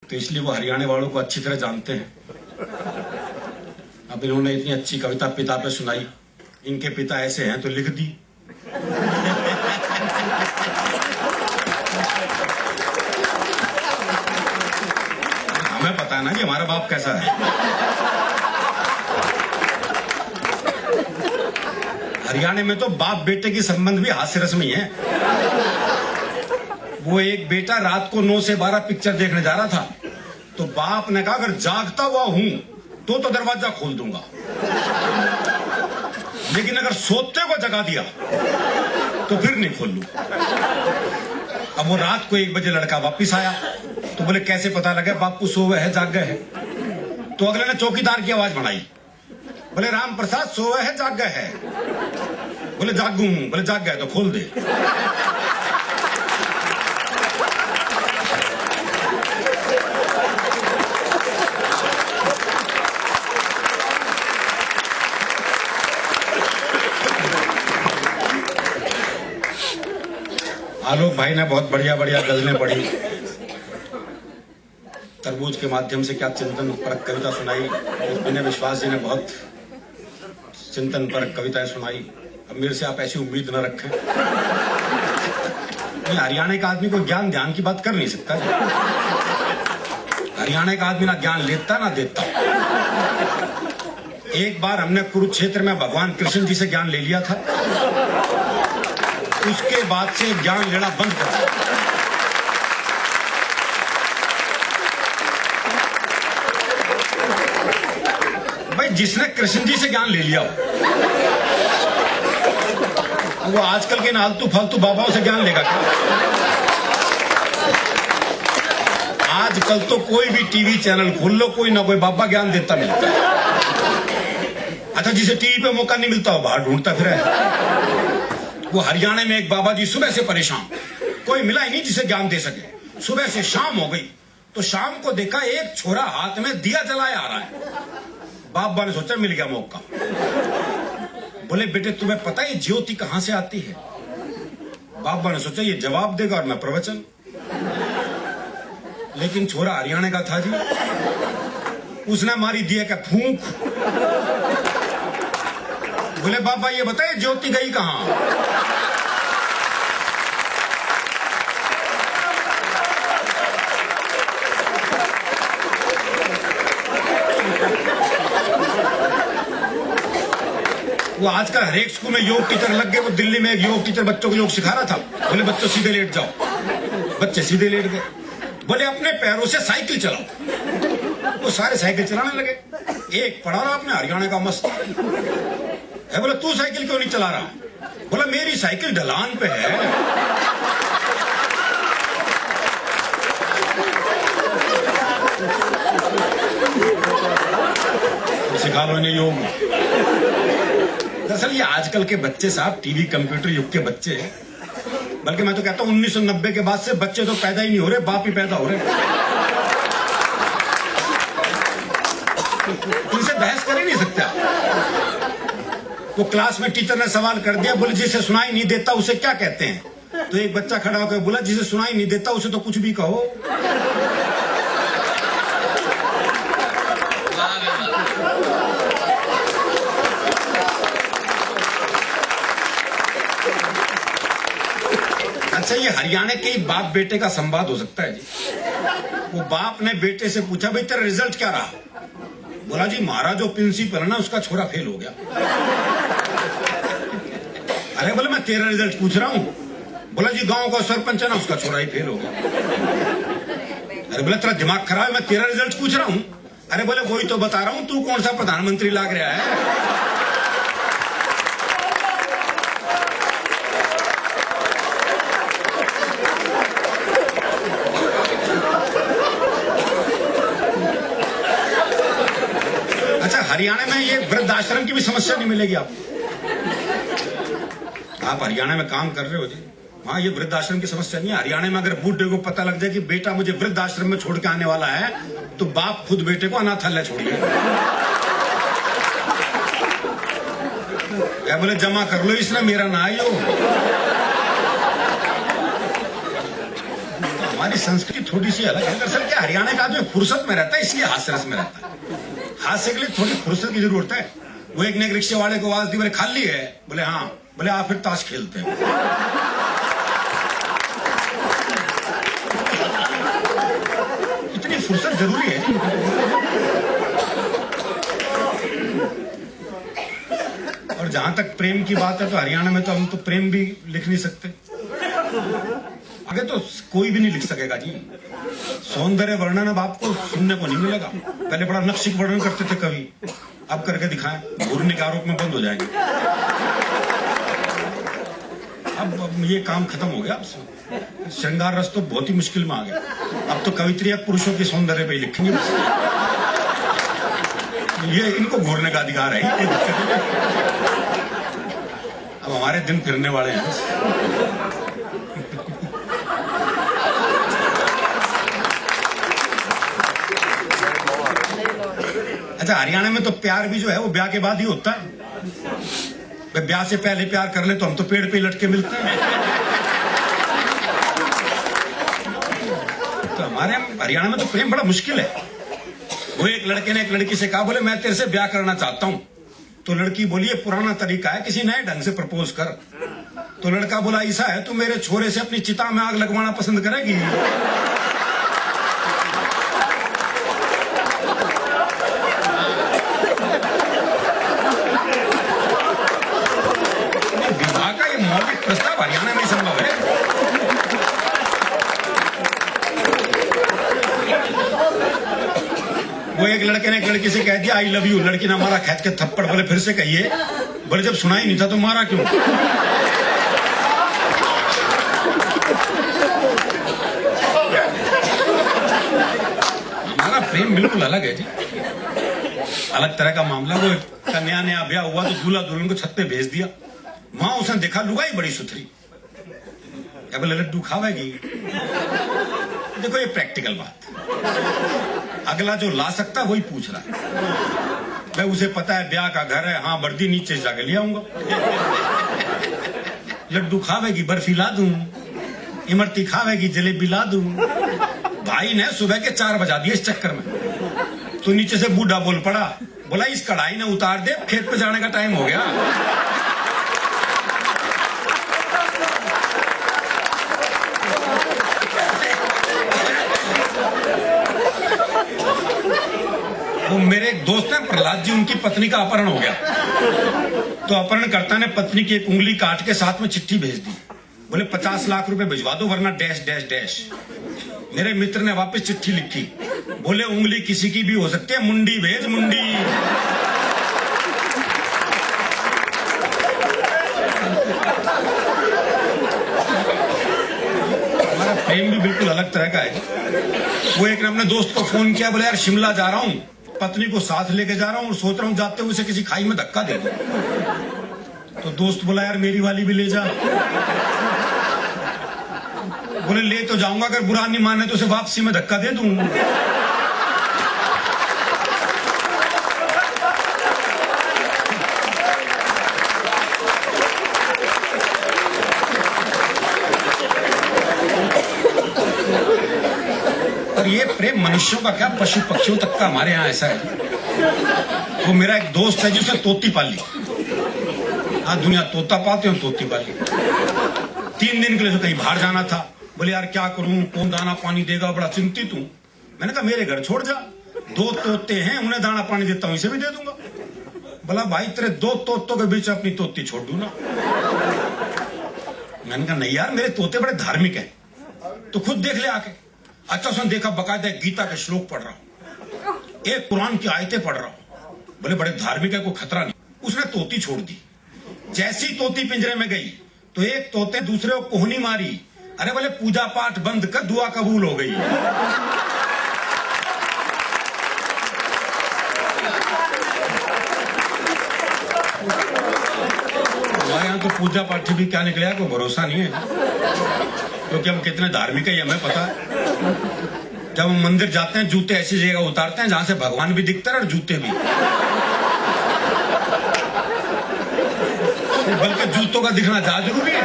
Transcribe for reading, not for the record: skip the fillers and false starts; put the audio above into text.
तो इसलिए वो हरियाणा वालों को अच्छी तरह जानते हैं। अब इन्होंने इतनी अच्छी कविता पिता पे सुनाई, इनके पिता ऐसे हैं तो लिख दी। हमें पता है ना कि हमारा बाप कैसा है। हरियाणा में तो बाप बेटे की संबंध भी हास्य रस्मी है। वो एक बेटा रात को 9 से 12 पिक्चर देखने जा रहा था, तो बाप ने कहा अगर जागता हुआ हूं तो दरवाजा खोल दूंगा, लेकिन अगर सोते को जगा दिया तो फिर नहीं खोल लूं। अब वो रात को 1 बजे लड़का वापिस आया, तो बोले कैसे पता लगे बापू सोवे है जाग गए है? तो अगले ने चौकीदार की आवाज बढ़ाई, बोले राम प्रसाद सोवे है जाग गए है? बोले जागू हूं। बोले जाग गए तो खोल दे। आलोक भाई ने बहुत बढ़िया बढ़िया गजलें पढ़ी, तरबूज के माध्यम से क्या चिंतन परक कविता सुनाई। विनय विश्वास जी ने बहुत चिंतन परक कविताएं सुनाई। अब मेरे से आप ऐसी उम्मीद न रखें। हरियाणा का आदमी को ज्ञान ध्यान की बात कर नहीं सकता। हरियाणा का आदमी ना ज्ञान लेता ना देता। एक बार हमने कुरुक्षेत्र में भगवान कृष्ण जी से ज्ञान ले लिया था, उसके बाद से ज्ञान लेना बंद कर दिया। भाई जिसने कृष्ण जी से ज्ञान ले लिया वो आजकल के नालतू फालतू बाबाओं से ज्ञान लेगा क्या? आजकल तो कोई भी टीवी चैनल खोल लो, कोई ना कोई बाबा ज्ञान देता मिलता है। अच्छा, जिसे टीवी पे मौका नहीं मिलता हो बाहर ढूंढता फिर है। वो हरियाणा में एक बाबा जी सुबह से परेशान, कोई मिला ही नहीं जिसे ज्ञान दे सके। सुबह से शाम हो गई तो शाम को देखा एक छोरा हाथ में दिया जलाए आ रहा है। बाबा ने सोचा मिल गया मौका। बोले बेटे तुम्हें पता है ज्योति कहां से आती है? बाबा ने सोचा ये जवाब देगा और मैं प्रवचन। लेकिन छोरा हरियाणा का था जी, उसने मारी दिया का फूंक। बोले बाबा ये बताइए ज्योति गई कहां? वो आजकल हर एक स्कूल में योग टीचर लग गए। वो दिल्ली में एक योग टीचर बच्चों को योग सिखा रहा था। बोले बच्चों सीधे लेट जाओ। बच्चे सीधे लेट गए। बोले अपने पैरों से साइकिल चलाओ। वो सारे साइकिल चलाने लगे। एक पढ़ा रहा अपने हरियाणा का मस्त है। बोले तू साइकिल क्यों नहीं चला रहा? बोला मेरी साइकिल ढलान पे है। सिखा लो इन्हें योग। दरअसल ये आजकल के बच्चे साहब टीवी कंप्यूटर युग के बच्चे, बल्कि मैं तो कहता हूं 1990 के बाद से बच्चे तो पैदा ही नहीं हो रहे, बाप ही पैदा हो रहे। इनसे बहस कर ही नहीं सकता। वो क्लास में टीचर ने सवाल कर दिया, बोले जिसे सुनाई नहीं देता उसे क्या कहते हैं? तो एक बच्चा खड़ा होकर बोला जिसे सुनाई नहीं देता उसे तो कुछ भी कहो। अच्छा, ये हरियाणा के ही बाप बेटे का संवाद हो सकता है जी। वो बाप ने बेटे से पूछा भाई तेरा रिजल्ट क्या रहा? बोला जी हमारा जो प्रिंसिपल है ना उसका छोरा फेल हो गया। अरे बोले मैं तेरा रिजल्ट पूछ रहा हूं। बोला जी गांव का सरपंच है ना उसका छोरा ही फेल हो गया। अरे बोले तेरा दिमाग खराब है, मैं तेरा रिजल्ट पूछ रहा हूं। अरे बोले वही तो बता रहा हूं, तू कौन सा प्रधानमंत्री लाग रहा है? अच्छा, हरियाणा में ये वृद्धाश्रम की भी समस्या नहीं मिलेगी आपको। आप हरियाणा में काम कर रहे हो जी, वहां ये वृद्धाश्रम की समस्या नहीं है। हरियाणा में अगर बूढ़े को पता लग जाए कि बेटा मुझे वृद्धाश्रम में छोड़ के आने वाला है, तो बाप खुद बेटे को अनाथालय छोड़िए। क्या बोले जमा कर लो इसने, मेरा ना आइयो। हमारी संस्कृति थोड़ी सी अलग है। दरअसल क्या हरियाणा का आदमी फुर्सत में रहता है, इसलिए हास्य रस में रहता है। हास्य के लिए थोड़ी फुर्सत की जरूरत है। वो एक ने एक रिक्शे वाले को आवाज दी, बोले खाली है? बोले हाँ। बोले आप फिर ताश खेलते हैं। इतनी फुर्सत जरूरी है। और जहां तक प्रेम की बात है तो हरियाणा में तो हम तो प्रेम भी लिख नहीं सकते। आगे तो कोई भी नहीं लिख सकेगा जी। सौंदर्य वर्णन अब आपको सुनने को नहीं मिलेगा। पहले बड़ा नक्शिक वर्णन करते थे कवि, अब करके दिखाएं, घूरने के आरोप में बंद हो जाएंगे। अब ये काम खत्म हो गया। अब श्रृंगार रस तो बहुत ही मुश्किल में आ गया। अब तो कवित्रियां पुरुषों के सौंदर्य पे ही लिखेंगे बस। ये इनको घूरने का अधिकार है, कोई दिक्कत नहीं। अब हमारे दिन फिरने वाले हैं बस। अच्छा, हरियाणा में तो प्यार भी जो है वो ब्याह के बाद ही होता है। ब्याह से पहले प्यार कर ले तो हम तो पेड़ पे लटके मिलते हैं। तो हमारे हरियाणा में तो प्रेम बड़ा मुश्किल है। वो एक लड़के ने एक लड़की से कहा, बोले मैं तेरे से ब्याह करना चाहता हूं। तो लड़की बोली, ये पुराना तरीका है, किसी नए ढंग से प्रपोज कर। तो लड़का बोला, ऐसा है तू मेरे छोरे से अपनी चिता में आग लगवाना पसंद करेगी? विवाह का ये मौलिक प्रस्ताव हरियाणा में संभव है। वो एक लड़के ने एक लड़की से कह दिया आई लव यू। लड़की ने मारा खींच के थप्पड़। बोले फिर से कहिए। बोले जब सुना ही नहीं था तो मारा क्यों? हमारा प्रेम बिल्कुल अलग है जी, अलग तरह का मामला। वो कन्या नया ब्याह हुआ तो दूल्हा दुल्हन को छत पे भेज दिया। वहां उसने देखा लुगाई बड़ी सुथरी, क्या बोले लड्डू खावेगी? देखो ये प्रैक्टिकल बात। अगला जो ला सकता वही पूछ रहा है। मैं उसे पता है ब्याह का घर है, हाँ वर्दी नीचे जाके ले आऊंगा। लड्डू खावेगी, बर्फी ला दूं। इमरती खावेगी, जलेबी ला दूं। भाई ने सुबह के 4 बजा दिए इस चक्कर में। तो नीचे से बूढ़ा बोल पड़ा, बोला इस कढ़ाई ने उतार दे, खेत पे जाने का टाइम हो गया। वो मेरे एक दोस्त हैं प्रहलाद जी, उनकी पत्नी का अपहरण हो गया। तो अपहरणकर्ता ने पत्नी की एक उंगली काट के साथ में चिट्ठी भेज दी। बोले 50 लाख रुपए भिजवा दो वरना डैश डैश डैश। मेरे मित्र ने वापस चिट्ठी लिखी। बोले उंगली किसी की भी हो सकती है, मुंडी भेज मुंडी। हमारा प्रेम भी बिल्कुल अलग तरह का है। वो एक ने अपने दोस्त को फोन किया, बोले यार शिमला जा रहा हूं, पत्नी को साथ लेके जा रहा हूं और सोच रहा हूं जाते हुए उसे किसी खाई में धक्का दे दूं। तो दोस्त बोला यार मेरी वाली भी ले जा। बोले ले तो जाऊंगा, अगर बुरा नहीं माने तो उसे वापसी में धक्का दे दूं। और ये प्रेम मनुष्यों का क्या, पशु पक्षियों तक का हमारे यहाँ ऐसा है। वो मेरा एक दोस्त है जिसने तोती पाली। हाँ दुनिया तोता पाते हो, तोती पाली। 3 दिन के लिए तो कहीं बाहर जाना था। बोले यार क्या करूं, कौन दाना पानी देगा, बड़ा चिंतित हूं। मैंने कहा मेरे घर छोड़ जा, 2 तोते हैं, उन्हें दाना पानी देता हूं, इसे भी दे दूंगा। बोला भाई तेरे 2 तोतों के बीच अपनी तोती छोड़ दूं ना। मैंने कहा नहीं यार मेरे तोते बड़े धार्मिक हैं, तो खुद देख ले आके। अच्छा उसने देखा बकायदा गीता के श्लोक पढ़ रहा हूं, एक कुरान की आयतें पढ़ रहा हूं। बोले बड़े धार्मिक है, कोई खतरा नहीं। उसने तोती छोड़ दी। जैसी तोती पिंजरे में गई तो एक तोते दूसरे को कोहनी मारी। अरे बोले पूजा पाठ बंद कर, दुआ कबूल हो गई। हमारे यहाँ तो पूजा पाठ भी क्या निकलेगा कोई भरोसा नहीं है, क्योंकि हम कितने धार्मिक है हमें पता है। जब हम मंदिर जाते हैं जूते ऐसी जगह उतारते हैं जहां से भगवान भी दिखते हैं और जूते भी। बल्कि जूतों का दिखना ज्यादा जरूरी है।